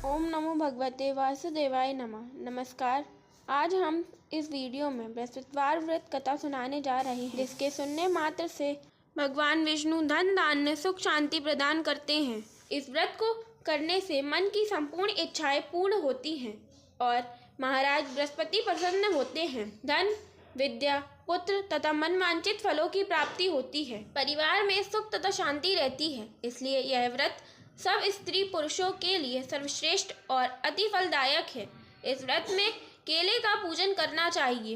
ओम नमो भगवते वासुदेवाय नमः। नमस्कार। आज हम इस वीडियो में बृहस्पतिवार व्रत कथा सुनाने जा रहे हैं, जिसके सुनने मात्र से भगवान विष्णु धन धान्य सुख शांति प्रदान करते हैं। इस व्रत को करने से मन की संपूर्ण इच्छाएं पूर्ण होती हैं और महाराज बृहस्पति प्रसन्न होते हैं। धन, विद्या, पुत्र तथा मनवांछित फलों की प्राप्ति होती है। परिवार में सुख तथा शांति रहती है। इसलिए यह व्रत सब स्त्री पुरुषों के लिए सर्वश्रेष्ठ और अति फलदायक है। इस व्रत में केले का पूजन करना चाहिए।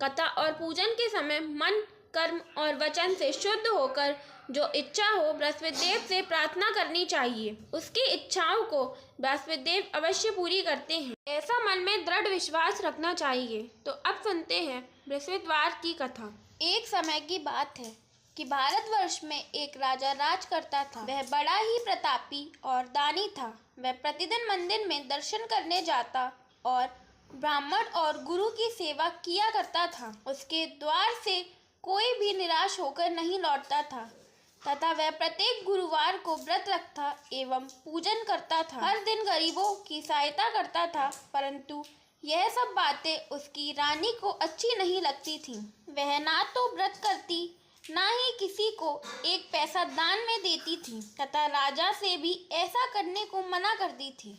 कथा और पूजन के समय मन, कर्म और वचन से शुद्ध होकर जो इच्छा हो बृहस्पति देव से प्रार्थना करनी चाहिए। उसकी इच्छाओं को बृहस्पति देव अवश्य पूरी करते हैं। ऐसा मन में दृढ़ विश्वास रखना चाहिए। तो अब सुनते हैं बृहस्पतिवार की कथा। एक समय की बात है कि भारतवर्ष में एक राजा राज करता था। वह बड़ा ही प्रतापी और दानी था। वह प्रतिदिन मंदिर में दर्शन करने जाता और ब्राह्मण और गुरु की सेवा किया करता था। उसके द्वार से कोई भी निराश होकर नहीं लौटता था तथा वह प्रत्येक गुरुवार को व्रत रखता एवं पूजन करता था। हर दिन गरीबों की सहायता करता था, परंतु यह सब बातें उसकी रानी को अच्छी नहीं लगती थीं। वह ना तो व्रत करती, ना ही किसी को एक पैसा दान में देती थी तथा राजा से भी ऐसा करने को मना करती थी।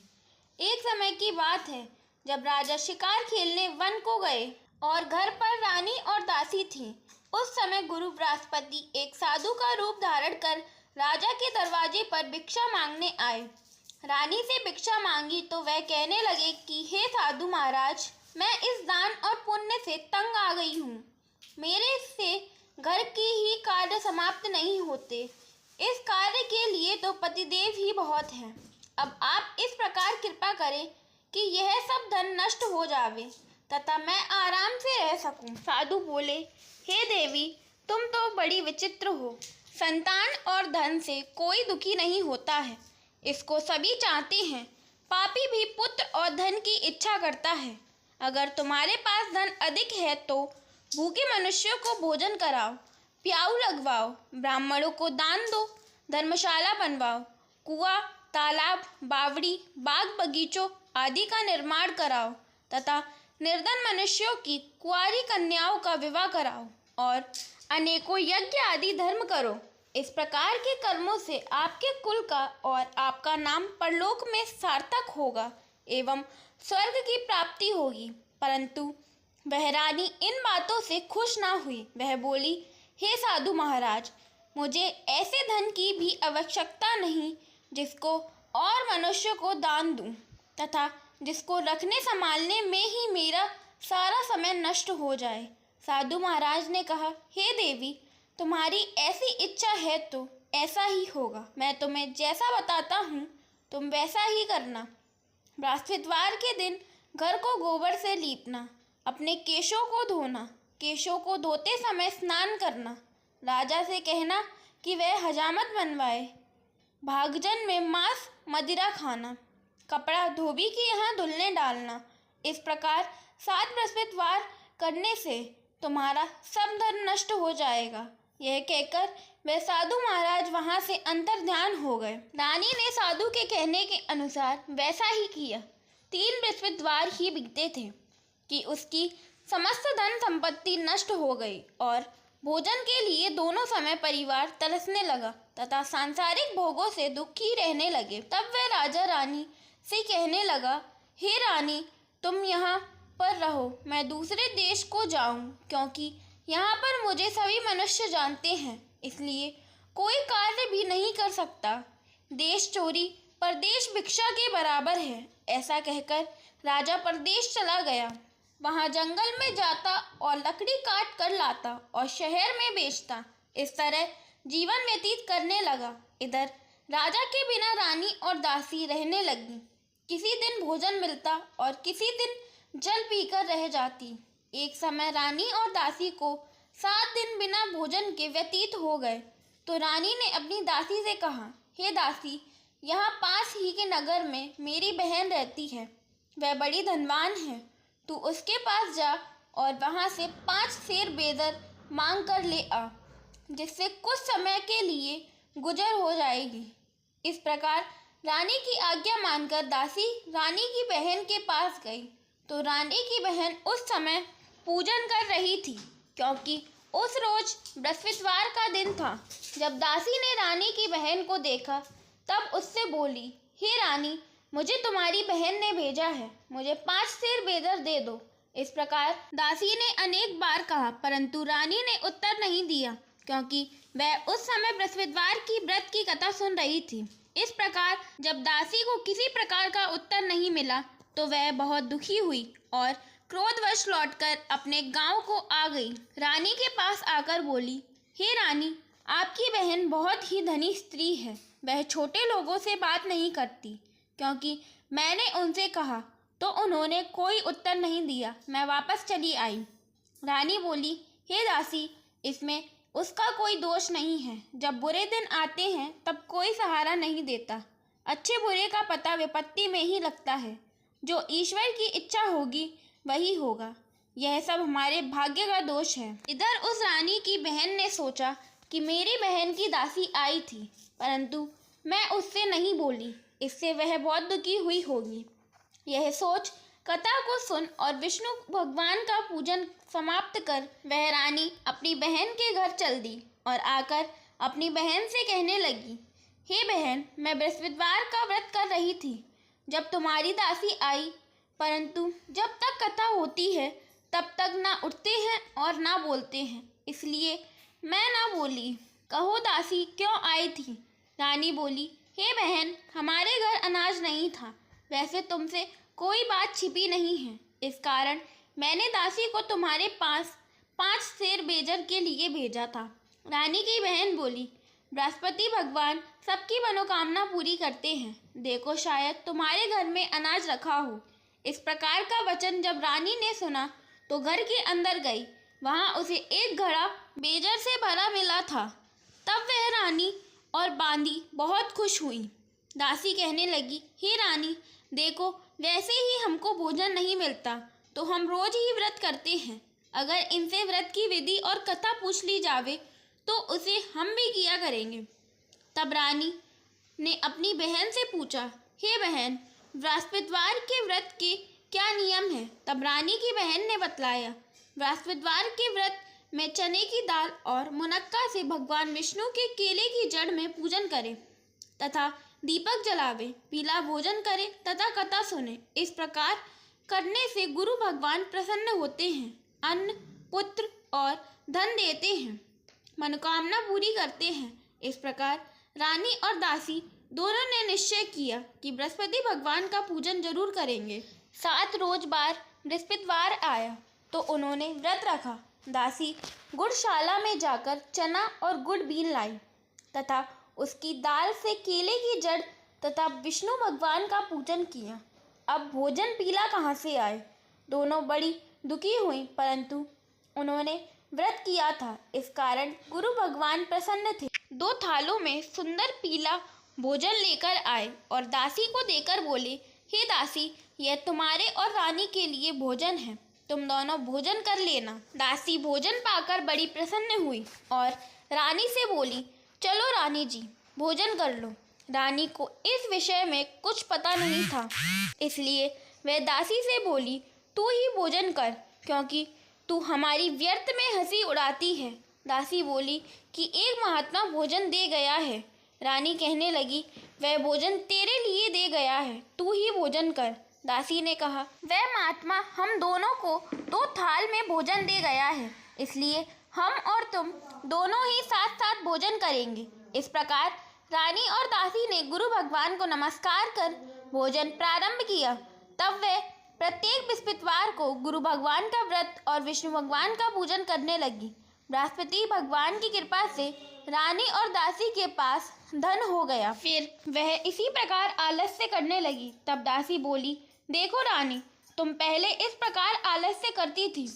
एक समय की बात है जब राजा शिकार खेलने वन को गए और घर पर रानी और दासी थी। उस समय गुरु बृहस्पति एक साधु का रूप धारण कर राजा के दरवाजे पर भिक्षा मांगने आए। रानी से भिक्षा मांगी तो वह कहने लगे कि हे साधु महाराज, मैं इस दान और पुण्य से तंग आ गई हूँ। मेरे से घर के ही कार्य समाप्त नहीं होते। इस कार्य के लिए तो पतिदेव ही बहुत हैं। अब आप इस प्रकार कृपा करें कि यह सब धन नष्ट हो जावे तथा मैं आराम से रह सकूं। साधु बोले, हे देवी, तुम तो बड़ी विचित्र हो। संतान और धन से कोई दुखी नहीं होता है, इसको सभी चाहते हैं। पापी भी पुत्र और धन की इच्छा करता है। अगर तुम्हारे पास धन अधिक है तो भूखे मनुष्यों को भोजन कराओ, प्याऊ लगवाओ, ब्राह्मणों को दान दो, धर्मशाला बनवाओ, कुआं, तालाब, बावड़ी, बाग बगीचों आदि का निर्माण कराओ तथा निर्धन मनुष्यों की कुंवारी कन्याओं का विवाह कराओ और अनेकों यज्ञ आदि धर्म करो। इस प्रकार के कर्मों से आपके कुल का और आपका नाम परलोक में सार्थक होगा एवं स्वर्ग की प्राप्ति होगी। परंतु वह रानी इन बातों से खुश ना हुई। वह बोली, हे साधु महाराज, मुझे ऐसे धन की भी आवश्यकता नहीं जिसको और मनुष्य को दान दूं तथा जिसको रखने संभालने में ही मेरा सारा समय नष्ट हो जाए। साधु महाराज ने कहा, हे देवी, तुम्हारी ऐसी इच्छा है तो ऐसा ही होगा। मैं तुम्हें जैसा बताता हूँ तुम वैसा ही करना। बृहस्पतिवार के दिन घर को गोबर से लीपना, अपने केशों को धोना, केशों को धोते समय स्नान करना, राजा से कहना कि वह हजामत बनवाए, भागजन में मांस मदिरा खाना, कपड़ा धोबी के यहाँ धुलने डालना। इस प्रकार 7 बृहस्पतिवार करने से तुम्हारा सब धन नष्ट हो जाएगा। यह कहकर वह साधु महाराज वहाँ से अंतर्ध्यान हो गए। रानी ने साधु के कहने के अनुसार वैसा ही किया। 3 बृहस्पतिवार ही बीते थे कि उसकी समस्त धन संपत्ति नष्ट हो गई और भोजन के लिए दोनों समय परिवार तरसने लगा तथा सांसारिक भोगों से दुखी रहने लगे। तब वह राजा रानी से कहने लगा, हे रानी, तुम यहाँ पर रहो, मैं दूसरे देश को जाऊँ, क्योंकि यहाँ पर मुझे सभी मनुष्य जानते हैं, इसलिए कोई कार्य भी नहीं कर सकता। देश चोरी परदेश भिक्षा के बराबर है। ऐसा कहकर राजा परदेश चला गया। वहाँ जंगल में जाता और लकड़ी काट कर लाता और शहर में बेचता। इस तरह जीवन व्यतीत करने लगा। इधर राजा के बिना रानी और दासी रहने लगी। किसी दिन भोजन मिलता और किसी दिन जल पीकर रह जाती। एक समय रानी और दासी को 7 दिन बिना भोजन के व्यतीत हो गए तो रानी ने अपनी दासी से कहा, हे दासी, यहाँ पास ही के नगर में मेरी बहन रहती है। वह बड़ी धनवान है। तू उसके पास जा और वहाँ से 5 सेर बेदर मांग कर ले आ, जिससे कुछ समय के लिए गुजर हो जाएगी। इस प्रकार रानी की आज्ञा मानकर दासी रानी की बहन के पास गई तो रानी की बहन उस समय पूजन कर रही थी, क्योंकि उस रोज बृहस्पतिवार का दिन था। जब दासी ने रानी की बहन को देखा तब उससे बोली, हे रानी, मुझे तुम्हारी बहन ने भेजा है, मुझे 5 सेर बेदर दे दो। इस प्रकार दासी ने अनेक बार कहा, परंतु रानी ने उत्तर नहीं दिया, क्योंकि वह उस समय बृहस्पतिवार की व्रत की कथा सुन रही थी। इस प्रकार जब दासी को किसी प्रकार का उत्तर नहीं मिला तो वह बहुत दुखी हुई और क्रोधवश लौटकर अपने गांव को आ गई। रानी के पास आकर बोली, हे रानी, आपकी बहन बहुत ही धनी स्त्री है, वह छोटे लोगों से बात नहीं करती, क्योंकि मैंने उनसे कहा तो उन्होंने कोई उत्तर नहीं दिया, मैं वापस चली आई। रानी बोली, हे दासी, इसमें उसका कोई दोष नहीं है। जब बुरे दिन आते हैं तब कोई सहारा नहीं देता। अच्छे बुरे का पता विपत्ति में ही लगता है। जो ईश्वर की इच्छा होगी वही होगा। यह सब हमारे भाग्य का दोष है। इधर उस रानी की बहन ने सोचा कि मेरी बहन की दासी आई थी, परंतु मैं उससे नहीं बोली, इससे वह बहुत दुखी हुई होगी। यह सोच कथा को सुन और विष्णु भगवान का पूजन समाप्त कर वह रानी अपनी बहन के घर चल दी और आकर अपनी बहन से कहने लगी, हे बहन, मैं बृहस्पतिवार का व्रत कर रही थी जब तुम्हारी दासी आई, परंतु जब तक कथा होती है तब तक ना उठते हैं और ना बोलते हैं, इसलिए मैं ना बोली। कहो दासी, क्यों आई थी? रानी बोली, हे बहन, हमारे घर अनाज नहीं था, वैसे तुमसे कोई बात छिपी नहीं है, इस कारण मैंने दासी को तुम्हारे पास 5 सेर बेजर के लिए भेजा था। रानी की बहन बोली, बृहस्पति भगवान सबकी मनोकामना पूरी करते हैं, देखो शायद तुम्हारे घर में अनाज रखा हो। इस प्रकार का वचन जब रानी ने सुना तो घर के अंदर गई, वहां उसे एक घड़ा बेजर से भरा मिला था। तब वह रानी और बांदी बहुत खुश हुई। दासी कहने लगी, हे रानी, देखो, वैसे ही हमको भोजन नहीं मिलता तो हम रोज ही व्रत करते हैं, अगर इनसे व्रत की विधि और कथा पूछ ली जावे तो उसे हम भी किया करेंगे। तब रानी ने अपनी बहन से पूछा, हे बहन, बृहस्पतिवार के व्रत के क्या नियम है? तब रानी की बहन ने बतलाया, बृहस्पतिवार के व्रत में चने की दाल और मुनक्का से भगवान विष्णु के केले की जड़ में पूजन करें तथा दीपक जलावे, पीला भोजन करें तथा कथा सुने। इस प्रकार करने से गुरु भगवान प्रसन्न होते हैं, अन्न, पुत्र और धन देते हैं, मनोकामना पूरी करते हैं। इस प्रकार रानी और दासी दोनों ने निश्चय किया कि बृहस्पति भगवान का पूजन जरूर करेंगे। 7 रोज बार बृहस्पतिवार आया तो उन्होंने व्रत रखा। दासी गुड़शाला में जाकर चना और गुड़ बीन लाई तथा उसकी दाल से केले की जड़ तथा विष्णु भगवान का पूजन किया। अब भोजन पीला कहाँ से आए? दोनों बड़ी दुखी हुई, परंतु उन्होंने व्रत किया था, इस कारण गुरु भगवान प्रसन्न थे। 2 थालों में सुंदर पीला भोजन लेकर आए और दासी को देकर बोले, हे दासी, यह तुम्हारे और रानी के लिए भोजन है, तुम दोनों भोजन कर लेना। दासी भोजन पाकर बड़ी प्रसन्न हुई और रानी से बोली, चलो रानी जी, भोजन कर लो। रानी को इस विषय में कुछ पता नहीं था, इसलिए वह दासी से बोली, तू ही भोजन कर, क्योंकि तू हमारी व्यर्थ में हंसी उड़ाती है। दासी बोली कि एक महात्मा भोजन दे गया है। रानी कहने लगी, वह भोजन तेरे लिए दे गया है, तू ही भोजन कर। दासी ने कहा, वह महात्मा हम दोनों को 2 थाल में भोजन दे गया है, इसलिए हम और तुम दोनों ही साथ साथ भोजन करेंगे। इस प्रकार रानी और दासी ने गुरु भगवान को नमस्कार कर भोजन प्रारंभ किया। तब वे प्रत्येक बृहस्पतिवार को गुरु भगवान का व्रत और विष्णु भगवान का पूजन करने लगी। बृहस्पति भगवान की कृपा से रानी और दासी के पास धन हो गया। फिर वह इसी प्रकार आलस्य करने लगी। तब दासी बोली, देखो रानी, तुम पहले इस प्रकार आलस्य करती थी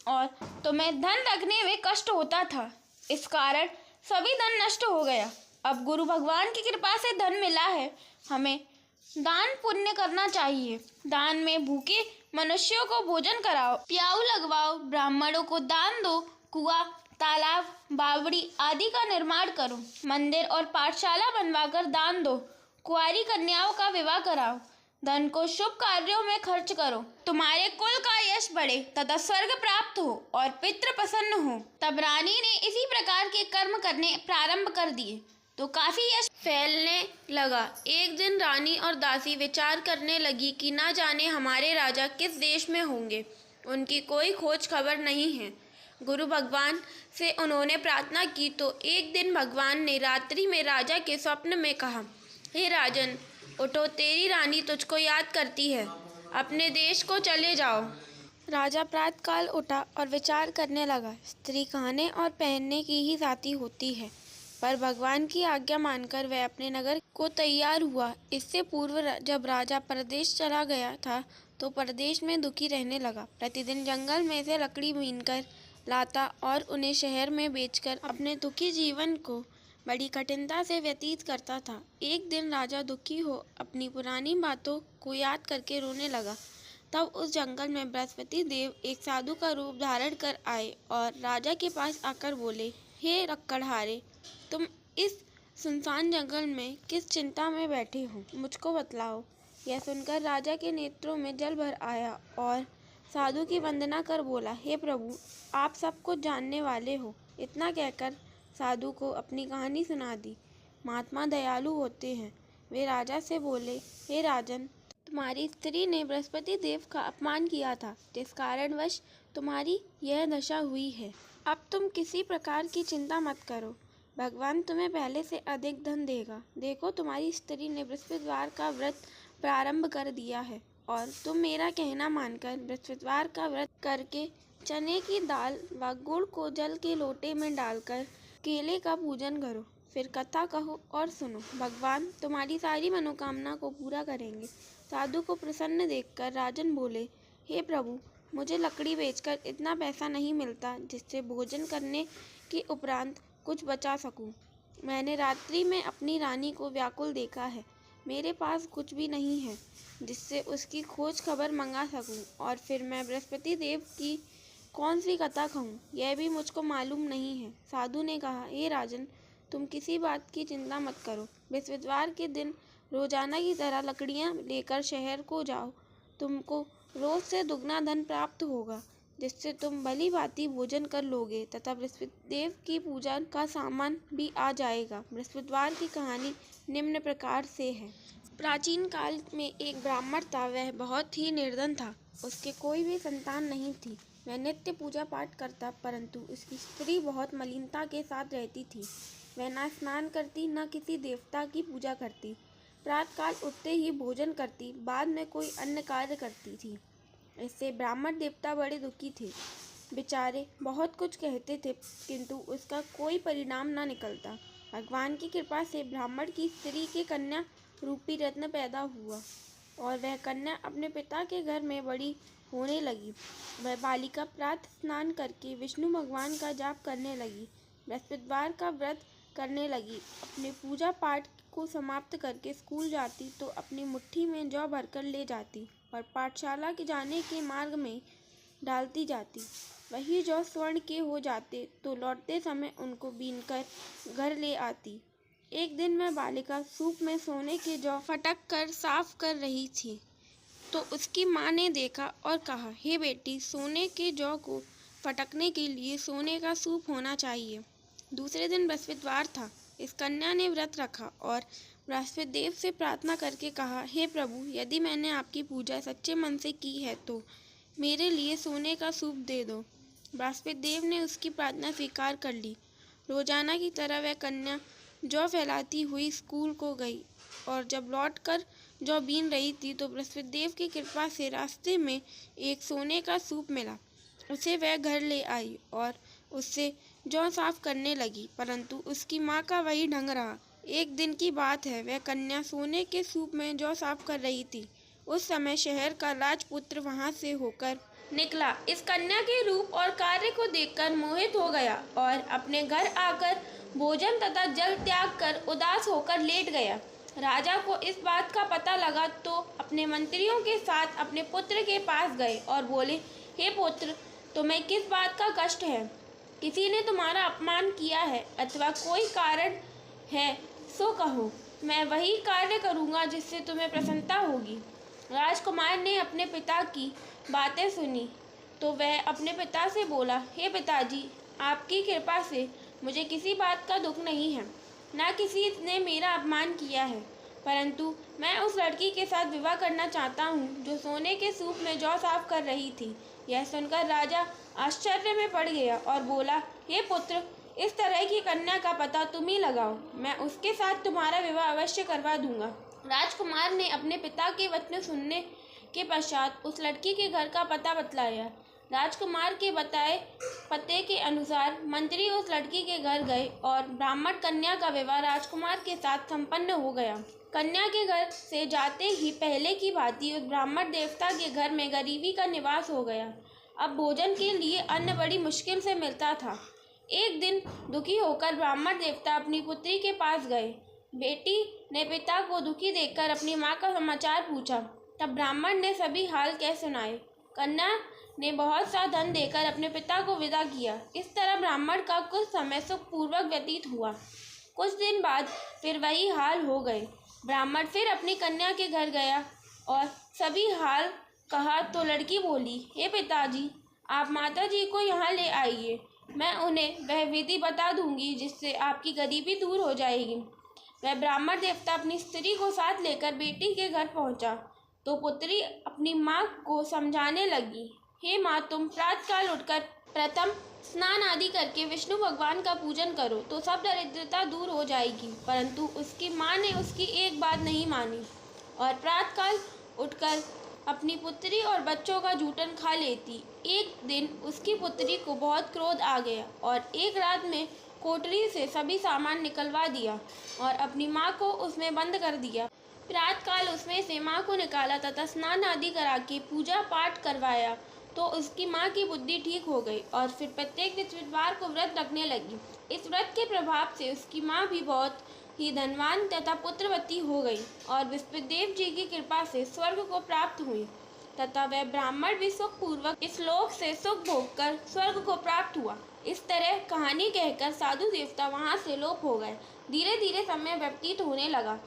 और तुम्हें धन रखने में कष्ट होता था, इस कारण सभी धन नष्ट हो गया। अब गुरु भगवान की कृपा से धन मिला है, हमें दान पुण्य करना चाहिए। दान में भूखे मनुष्यों को भोजन कराओ, प्याऊ लगवाओ, ब्राह्मणों को दान दो, कुआं, तालाब, बावड़ी आदि का निर्माण करो, मंदिर और पाठशाला बनवाकर दान दो, कुंवारी कन्याओं का विवाह कराओ, धन को शुभ कार्यों में खर्च करो, तुम्हारे कुल का यश बढ़े तथा स्वर्ग प्राप्त हो और पितृ प्रसन्न हो। तब रानी ने इसी प्रकार के कर्म करने प्रारंभ कर दिए तो काफी यश फैलने लगा। एक दिन रानी और दासी विचार करने लगी कि न जाने हमारे राजा किस देश में होंगे, उनकी कोई खोज खबर नहीं है। गुरु भगवान से उन्होंने प्रार्थना की तो एक दिन भगवान ने रात्रि में राजा के स्वप्न में कहा, हे राजन, उठो, तेरी रानी तुझको याद करती है, अपने देश को चले जाओ। राजा प्रातःकाल उठा और विचार करने लगा। स्त्री खाने और पहनने की ही जाति होती है, पर भगवान की आज्ञा मानकर वह अपने नगर को तैयार हुआ। इससे पूर्व जब राजा परदेश चला गया था तो परदेश में दुखी रहने लगा। प्रतिदिन जंगल में से लकड़ी बीनकर लाता और उन्हें शहर में बेचकर अपने दुखी जीवन को बड़ी कठिनता से व्यतीत करता था। एक दिन राजा दुखी हो अपनी पुरानी बातों को याद करके रोने लगा। तब उस जंगल में बृहस्पति देव एक साधु का रूप धारण कर आए और राजा के पास आकर बोले, हे रक्कड़हारे, तुम इस सुनसान जंगल में किस चिंता में बैठे हो, मुझको बतलाओ। यह सुनकर राजा के नेत्रों में जल भर आया और साधु की वंदना कर बोला, हे प्रभु, आप सब कुछ जानने वाले हो। इतना कहकर साधु को अपनी कहानी सुना दी। महात्मा दयालु होते हैं। वे राजा से बोले, हे राजन, तुम्हारी स्त्री ने बृहस्पति देव का अपमान किया था, जिस कारणवश तुम्हारी यह दशा हुई है। अब तुम किसी प्रकार की चिंता मत करो, भगवान तुम्हें पहले से अधिक धन देगा। देखो, तुम्हारी स्त्री ने बृहस्पतिवार का व्रत प्रारंभ कर दिया है और तुम मेरा कहना मानकर बृहस्पतिवार का व्रत करके चने की दाल व गुड़ को जल के लोटे में डालकर केले का पूजन करो, फिर कथा कहो और सुनो। भगवान तुम्हारी सारी मनोकामना को पूरा करेंगे। साधु को प्रसन्न देखकर राजन बोले, हे प्रभु, मुझे लकड़ी बेचकर इतना पैसा नहीं मिलता जिससे भोजन करने के उपरांत कुछ बचा सकूं। मैंने रात्रि में अपनी रानी को व्याकुल देखा है। मेरे पास कुछ भी नहीं है जिससे उसकी खोज खबर मंगा सकूं, और फिर मैं बृहस्पति देव की कौन सी कथा कहूँ, यह भी मुझको मालूम नहीं है। साधु ने कहा, हे राजन, तुम किसी बात की चिंता मत करो। बृहस्पतिवार के दिन रोजाना की तरह लकड़ियाँ लेकर शहर को जाओ। तुमको रोज से दुगना धन प्राप्त होगा, जिससे तुम भली भांति भोजन कर लोगे तथा बृहस्पति देव की पूजा का सामान भी आ जाएगा। बृहस्पतिवार की कहानी निम्न प्रकार से है। प्राचीन काल में एक ब्राह्मण था। वह बहुत ही निर्धन था। उसके कोई भी संतान नहीं थी। वह नित्य पूजा पाठ करता, परंतु उसकी स्त्री बहुत मलिनता के साथ रहती थी। वह न स्नान करती, न किसी देवता की पूजा करती। प्रातःकाल उठते ही भोजन करती, बाद में कोई अन्य कार्य करती थी। इससे ब्राह्मण देवता बड़े दुखी थे। बेचारे बहुत कुछ कहते थे, किंतु उसका कोई परिणाम न निकलता। भगवान की कृपा से ब्राह्मण की स्त्री के कन्या रूपी रत्न पैदा हुआ और वह कन्या अपने पिता के घर में बड़ी होने लगी। वह बालिका प्रातः स्नान करके विष्णु भगवान का जाप करने लगी, बृहस्पतिवार का व्रत करने लगी। अपने पूजा पाठ को समाप्त करके स्कूल जाती तो अपनी मुट्ठी में जौ भरकर ले जाती और पाठशाला के जाने के मार्ग में डालती जाती। वही जौ स्वर्ण के हो जाते तो लौटते समय उनको बीनकर घर ले आती। एक दिन वह बालिका सूप में सोने के जौ फटक कर साफ कर रही थी तो उसकी माँ ने देखा और कहा, हे बेटी, सोने के जौ को फटकने के लिए सोने का सूप होना चाहिए। दूसरे दिन बृहस्पतिवार था। इस कन्या ने व्रत रखा और बृहस्पति देव से प्रार्थना करके कहा, हे प्रभु, यदि मैंने आपकी पूजा सच्चे मन से की है तो मेरे लिए सोने का सूप दे दो। बृहस्पति देव ने उसकी प्रार्थना स्वीकार कर ली। रोजाना की तरह वह कन्या जौ फैलाती हुई स्कूल को गई और जब लौटकर जौ बीन रही थी तो बृहस्पति देव की कृपा से रास्ते में एक सोने का सूप मिला। उसे वह घर ले आई और उससे जौ साफ करने लगी, परंतु उसकी माँ का वही ढंग रहा। एक दिन की बात है, वह कन्या सोने के सूप में जौ साफ कर रही थी। उस समय शहर का राजपुत्र वहां से होकर निकला। इस कन्या के रूप और कार्य को देखकर मोहित हो गया और अपने घर आकर भोजन तथा जल त्याग कर उदास होकर लेट गया। राजा को इस बात का पता लगा तो अपने मंत्रियों के साथ अपने पुत्र के पास गए और बोले, हे पुत्र, तुम्हें किस बात का कष्ट है? किसी ने तुम्हारा अपमान किया है अथवा कोई कारण है सो कहो। मैं वही कार्य करूँगा जिससे तुम्हें प्रसन्नता होगी। राजकुमार ने अपने पिता की बातें सुनी तो वह अपने पिता से बोला, हे पिताजी, आपकी कृपा से मुझे किसी बात का दुख नहीं है, न किसी ने मेरा अपमान किया है, परंतु मैं उस लड़की के साथ विवाह करना चाहता हूँ जो सोने के सूप में जौ साफ कर रही थी। यह सुनकर राजा आश्चर्य में पड़ गया और बोला, हे पुत्र, इस तरह की कन्या का पता तुम ही लगाओ, मैं उसके साथ तुम्हारा विवाह अवश्य करवा दूंगा। राजकुमार ने अपने पिता के वचन सुनने के पश्चात उस लड़की के घर का पता बतलाया। राजकुमार के बताए पते के अनुसार मंत्री उस लड़की के घर गए और ब्राह्मण कन्या का विवाह राजकुमार के साथ संपन्न हो गया। कन्या के घर से जाते ही पहले की भांति उस ब्राह्मण देवता के घर में गरीबी का निवास हो गया। अब भोजन के लिए अन्न बड़ी मुश्किल से मिलता था। एक दिन दुखी होकर ब्राह्मण देवता अपनी पुत्री के पास गए। बेटी ने पिता को दुखी देखकर अपनी माँ का समाचार पूछा। तब ब्राह्मण ने सभी हाल कह सुनाए। कन्या ने बहुत सा धन देकर अपने पिता को विदा किया। इस तरह ब्राह्मण का कुछ समय सुखपूर्वक व्यतीत हुआ। कुछ दिन बाद फिर वही हाल हो गए। ब्राह्मण फिर अपनी कन्या के घर गया और सभी हाल कहा तो लड़की बोली, हे पिताजी, आप माता जी को यहाँ ले आइए, मैं उन्हें वह विधि बता दूंगी जिससे आपकी गरीबी दूर हो जाएगी। वह ब्राह्मण देवता अपनी स्त्री को साथ लेकर बेटी के घर पहुंचा तो पुत्री अपनी माँ को समझाने लगी, हे माँ, तुम प्रातःकाल उठकर प्रथम स्नान आदि करके विष्णु भगवान का पूजन करो तो सब दरिद्रता दूर हो जाएगी। परंतु उसकी माँ ने उसकी एक बात नहीं मानी और प्रातःकाल उठकर अपनी पुत्री और बच्चों का जूठन खा लेती। एक दिन उसकी पुत्री को बहुत क्रोध आ गया और एक रात में कोठरी से सभी सामान निकलवा दिया और अपनी माँ को उसमें बंद कर दिया। प्रातःकाल उसमें से माँ को निकाला तथा स्नान आदि करा के पूजा पाठ करवाया तो उसकी माँ की बुद्धि ठीक हो गई और फिर प्रत्येक बृहस्पतिवार को व्रत रखने लगी। इस व्रत के प्रभाव से उसकी माँ भी बहुत ही धनवान तथा पुत्रवती हो गई और बृहस्पतिदेव जी की कृपा से स्वर्ग को प्राप्त हुई तथा वह ब्राह्मण भी सुखपूर्वक इस लोक से सुख भोगकर स्वर्ग को प्राप्त हुआ। इस तरह कहानी कहकर साधु देवता वहाँ से लोप हो गए। धीरे धीरे समय व्यतीत होने लगा।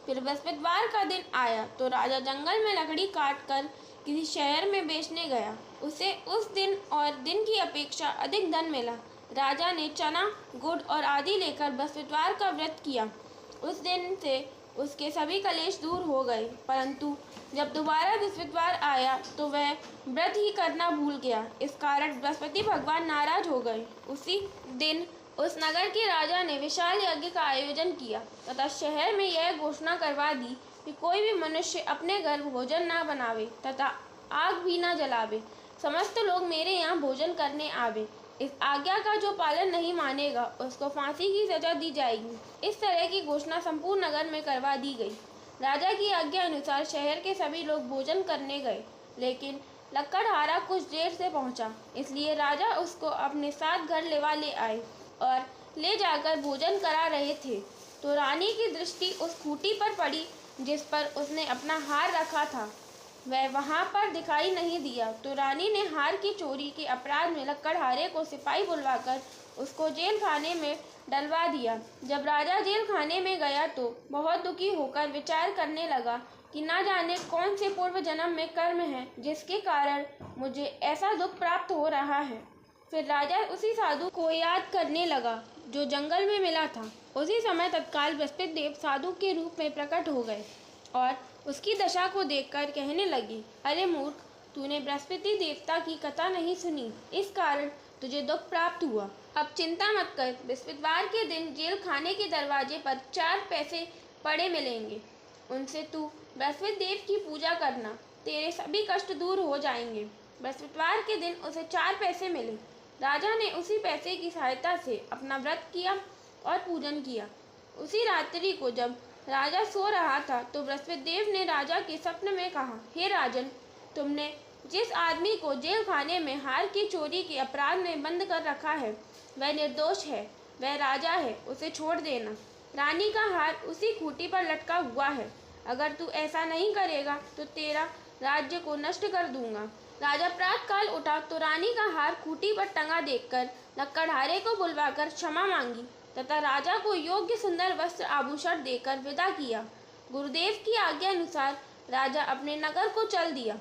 फिर बृहस्पतिवार का दिन आया तो राजा जंगल में लकड़ी काट कर किसी शहर में बेचने गया। उसे उस दिन और दिन की अपेक्षा अधिक धन मिला। राजा ने चना, गुड़ और आदि लेकर बृहस्पतिवार का व्रत किया। उस दिन से उसके सभी कलेश दूर हो गए, परंतु जब दोबारा बृहस्पतिवार आया तो वह व्रत ही करना भूल गया। इस कारण बृहस्पति भगवान नाराज हो गए। उसी दिन उस नगर के राजा ने विशाल यज्ञ का आयोजन किया तथा शहर में यह घोषणा करवा दी कि कोई भी मनुष्य अपने घर भोजन न बनावे तथा आग भी न जलावे। समस्त लोग मेरे यहाँ भोजन करने आवे। इस आज्ञा का जो पालन नहीं मानेगा उसको फांसी की सजा दी जाएगी। इस तरह की घोषणा संपूर्ण नगर में करवा दी गई। राजा की आज्ञा अनुसार शहर के सभी लोग भोजन करने गए, लेकिन लकड़हारा कुछ देर से पहुंचा, इसलिए राजा उसको अपने साथ घर ले आए और ले जाकर भोजन करा रहे थे तो रानी की दृष्टि उस खूंटी पर पड़ी जिस पर उसने अपना हार रखा था। वह वहां पर दिखाई नहीं दिया तो रानी ने हार की चोरी के अपराध में लकड़हारे को सिपाही बुलवाकर उसको जेल खाने में डलवा दिया। जब राजा जेल खाने में गया तो बहुत दुखी होकर विचार करने लगा कि ना जाने कौन से पूर्व जन्म में कर्म है जिसके कारण मुझे ऐसा दुख प्राप्त हो रहा है। फिर राजा उसी साधु को याद करने लगा जो जंगल में मिला था। उसी समय तत्काल बृहस्पति देव साधु के रूप में प्रकट हो गए और उसकी दशा को देखकर कहने लगे, अरे मूर्ख, तूने बृहस्पति देवता की कथा नहीं सुनी, इस कारण तुझे दुख प्राप्त हुआ। अब चिंता मत कर, बृहस्पतिवार के दिन जेल खाने के दरवाजे पर 4 पैसे पड़े मिलेंगे, उनसे तू बृहस्पति देव की पूजा करना, तेरे सभी कष्ट दूर हो जाएंगे। बृहस्पतिवार के दिन उसे 4 पैसे मिले। राजा ने उसी पैसे की सहायता से अपना व्रत किया और पूजन किया। उसी रात्रि को जब राजा सो रहा था तो बृहस्पति देव ने राजा के स्वप्न में कहा, हे राजन, तुमने जिस आदमी को जेल खाने में हार की चोरी के अपराध में बंद कर रखा है वह निर्दोष है, वह राजा है, उसे छोड़ देना। रानी का हार उसी खूंटी पर लटका हुआ है, अगर तू ऐसा नहीं करेगा तो तेरा राज्य को नष्ट कर दूंगा। राजा प्रातःकाल उठा तो रानी का हार खूंटी पर टंगा देखकर लकड़हारे को बुलवाकर क्षमा मांगी तथा राजा को योग्य सुंदर वस्त्र आभूषण देकर विदा किया। गुरुदेव की आज्ञा अनुसार राजा अपने नगर को चल दिया।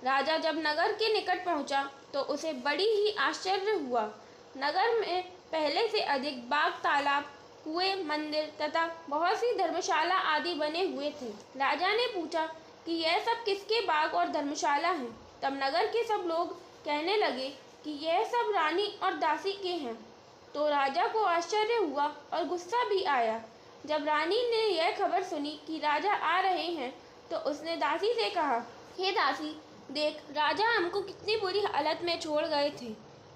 राजा जब नगर के निकट पहुंचा तो उसे बड़ी ही आश्चर्य हुआ। नगर में पहले से अधिक बाग, तालाब, कुएं, मंदिर तथा बहुत सी धर्मशाला आदि बने हुए थे। राजा ने पूछा कि यह सब किसके बाग और धर्मशाला हैं। तब नगर के सब लोग कहने लगे कि यह सब रानी और दासी के हैं। तो राजा को आश्चर्य हुआ और गुस्सा भी आया। जब रानी ने यह खबर सुनी कि राजा आ रहे हैं तो उसने दासी से कहा, हे दासी, देख राजा हमको कितनी बुरी हालत में छोड़ गए थे।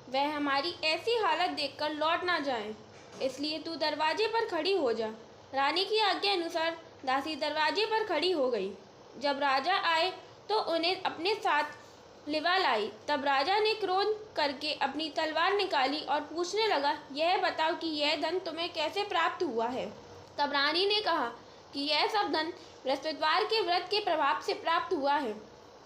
वह हमारी ऐसी हालत देखकर लौट ना जाएं, इसलिए तू दरवाजे पर खड़ी हो जा। रानी की आज्ञा अनुसार दासी दरवाजे पर खड़ी हो गई। जब राजा आए तो उन्हें अपने साथ लिवा लाई। तब राजा ने क्रोध करके अपनी तलवार निकाली और पूछने लगा, यह बताओ कि यह धन तुम्हें कैसे प्राप्त हुआ है। तब रानी ने कहा कि यह सब धन बृहस्पतिवार के व्रत के प्रभाव से प्राप्त हुआ है।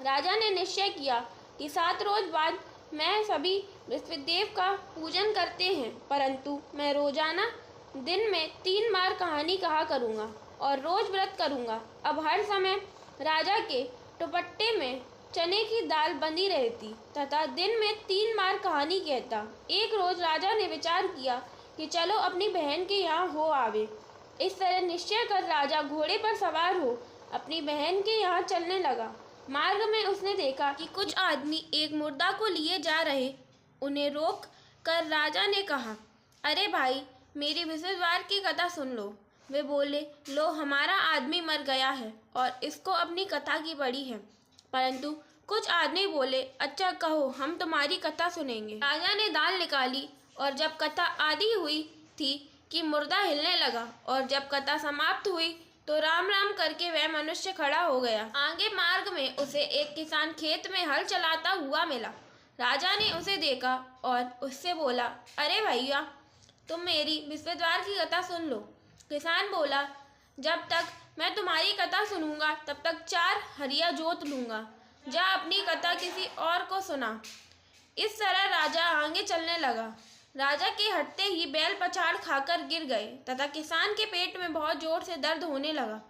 राजा ने निश्चय किया कि 7 रोज बाद मैं सभी बृहस्पति देव का पूजन करते हैं, परंतु मैं रोजाना दिन में 3 बार कहानी कहा करूँगा और रोज व्रत करूँगा। अब हर समय राजा के दुपट्टे में चने की दाल बंधी रहती तथा दिन में 3 बार कहानी कहता। एक रोज राजा ने विचार किया कि चलो अपनी बहन के यहाँ हो आवे। इस तरह निश्चय कर राजा घोड़े पर सवार हो अपनी बहन के यहाँ चलने लगा। मार्ग में उसने देखा कि कुछ आदमी एक मुर्दा को लिए जा रहे। उन्हें रोक कर राजा ने कहा, अरे भाई, मेरी बृहस्पतिवार की कथा सुन लो। वे बोले, लो, हमारा आदमी मर गया है और इसको अपनी कथा की पड़ी है। परंतु कुछ आदमी बोले, अच्छा कहो, हम तुम्हारी कथा सुनेंगे। राजा ने दाल निकाली और जब कथा आधी हुई थी कि मुर्दा हिलने लगा और जब कथा समाप्त हुई तो राम राम करके वह मनुष्य खड़ा हो गया। आगे मार्ग में उसे एक किसान खेत में हल चलाता हुआ मिला। राजा ने उसे देखा और उससे बोला, अरे भैया, तुम मेरी बृहस्पतिवार की कथा सुन लो। किसान बोला, जब तक मैं तुम्हारी कथा सुनूंगा तब तक 4 हरिया जोत लूंगा। जा अपनी कथा किसी और को सुना। इस तरह राजा आगे चलने लगा। राजा के हटते ही बैल पछाड़ खाकर गिर गए तथा किसान के पेट में बहुत जोर से दर्द होने लगा।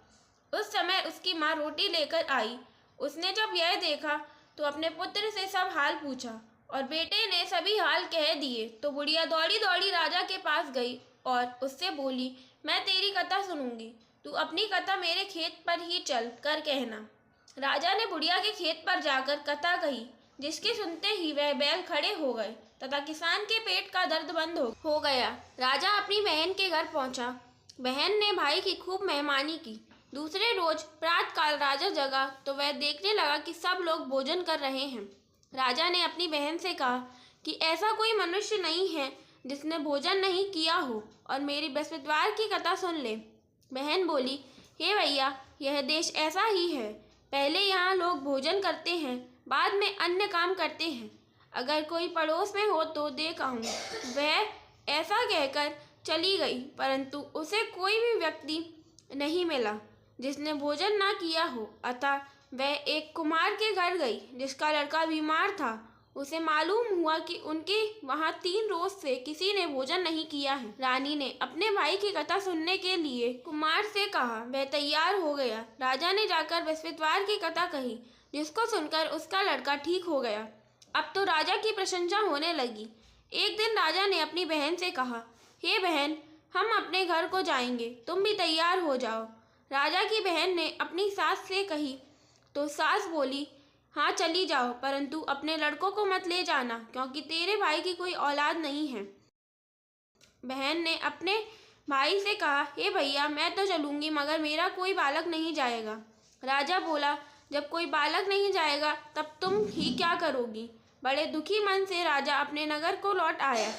उस समय उसकी माँ रोटी लेकर आई। उसने जब यह देखा तो अपने पुत्र से सब हाल पूछा और बेटे ने सभी हाल कह दिए। तो बुढ़िया दौड़ी दौड़ी राजा के पास गई और उससे बोली, मैं तेरी कथा सुनूंगी, तू अपनी कथा मेरे खेत पर ही चल कर कहना। राजा ने बुढ़िया के खेत पर जाकर कथा कही, जिसके सुनते ही वह बैल खड़े हो गए तथा किसान के पेट का दर्द बंद हो गया। राजा अपनी बहन के घर पहुंचा। बहन ने भाई की खूब मेहमानी की। दूसरे रोज प्रातःकाल राजा जगा तो वह देखने लगा कि सब लोग भोजन कर रहे हैं। राजा ने अपनी बहन से कहा कि ऐसा कोई मनुष्य नहीं है जिसने भोजन नहीं किया हो और मेरी बृहस्पतिवार की कथा सुन ले। बहन बोली, हे भैया, यह देश ऐसा ही है। पहले यहाँ लोग भोजन करते हैं, बाद में अन्य काम करते हैं। अगर कोई पड़ोस में हो तो देख आऊँ। वह ऐसा कहकर चली गई, परंतु उसे कोई भी व्यक्ति नहीं मिला जिसने भोजन ना किया हो। अतः वह एक कुम्हार के घर गई जिसका लड़का बीमार था। उसे मालूम हुआ कि उनके वहाँ 3 रोज से किसी ने भोजन नहीं किया है। रानी ने अपने भाई की कथा सुनने के लिए कुम्हार से कहा। वह तैयार हो गया। राजा ने जाकर बृहस्पतिवार की कथा कही, जिसको सुनकर उसका लड़का ठीक हो गया। अब तो राजा की प्रशंसा होने लगी। एक दिन राजा ने अपनी बहन से कहा, हे बहन, हम अपने घर को जाएंगे, तुम भी तैयार हो जाओ। राजा की बहन ने अपनी सास से कही तो सास बोली, हाँ चली जाओ, परंतु अपने लड़कों को मत ले जाना, क्योंकि तेरे भाई की कोई औलाद नहीं है। बहन ने अपने भाई से कहा, हे भैया, मैं तो चलूँगी, मगर मेरा कोई बालक नहीं जाएगा। राजा बोला, जब कोई बालक नहीं जाएगा तब तुम ही क्या करोगी। बड़े दुखी मन से राजा अपने नगर को लौट आया।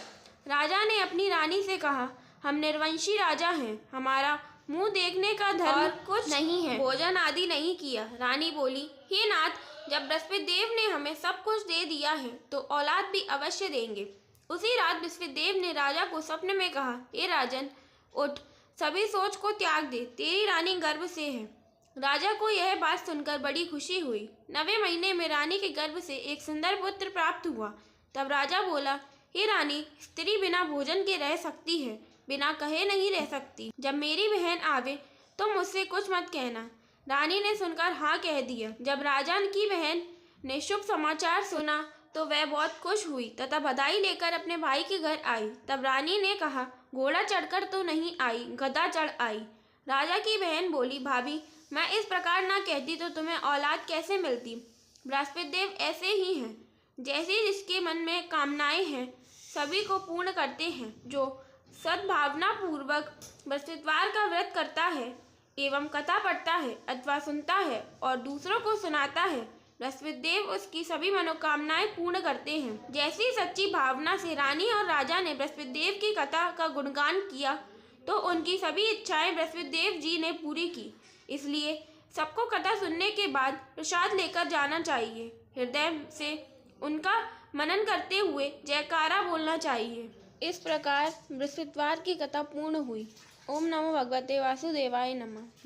राजा ने अपनी रानी से कहा, हम निर्वंशी राजा हैं, हमारा मुंह देखने का धर्म और कुछ नहीं है, भोजन आदि नहीं किया। रानी बोली, हे नाथ, जब बृहस्पति देव ने हमें सब कुछ दे दिया है तो औलाद भी अवश्य देंगे। उसी रात बृहस्पति देव ने राजा को स्वप्न में कहा, हे राजन, उठ, सभी सोच को त्याग दे, तेरी रानी गर्भ से है। राजा को यह बात सुनकर बड़ी खुशी हुई। 9वें महीने में रानी के गर्भ से एक सुंदर पुत्र प्राप्त हुआ। तब राजा बोला, हे रानी, स्त्री बिना भोजन के रह सकती है, बिना कहे नहीं रह सकती। जब मेरी बहन आवे तो मुझसे कुछ मत कहना। रानी ने सुनकर हाँ कह दिया। जब राजा की बहन ने शुभ समाचार सुना तो वह बहुत खुश हुई तथा बधाई लेकर अपने भाई के घर आई। तब रानी ने कहा, घोड़ा चढ़कर तो नहीं आई, गधा चढ़ आई। राजा की बहन बोली, भाभी मैं इस प्रकार ना कहती तो तुम्हें औलाद कैसे मिलती। बृहस्पति देव ऐसे ही हैं, जैसे जिसके मन में कामनाएं हैं सभी को पूर्ण करते हैं। जो सद्भावना पूर्वक बृहस्पतिवार का व्रत करता है एवं कथा पढ़ता है अथवा सुनता है और दूसरों को सुनाता है, बृहस्पति देव उसकी सभी मनोकामनाएं पूर्ण करते हैं। जैसी सच्ची भावना से रानी और राजा ने बृहस्पति देव की कथा का गुणगान किया तो उनकी सभी इच्छाएं बृहस्पति देव जी ने पूरी की। इसलिए सबको कथा सुनने के बाद प्रसाद लेकर जाना चाहिए। हृदय से उनका मनन करते हुए जयकारा बोलना चाहिए। इस प्रकार बृहस्पतिवार की कथा पूर्ण हुई। ओम नमो भगवते वासुदेवाय नमः।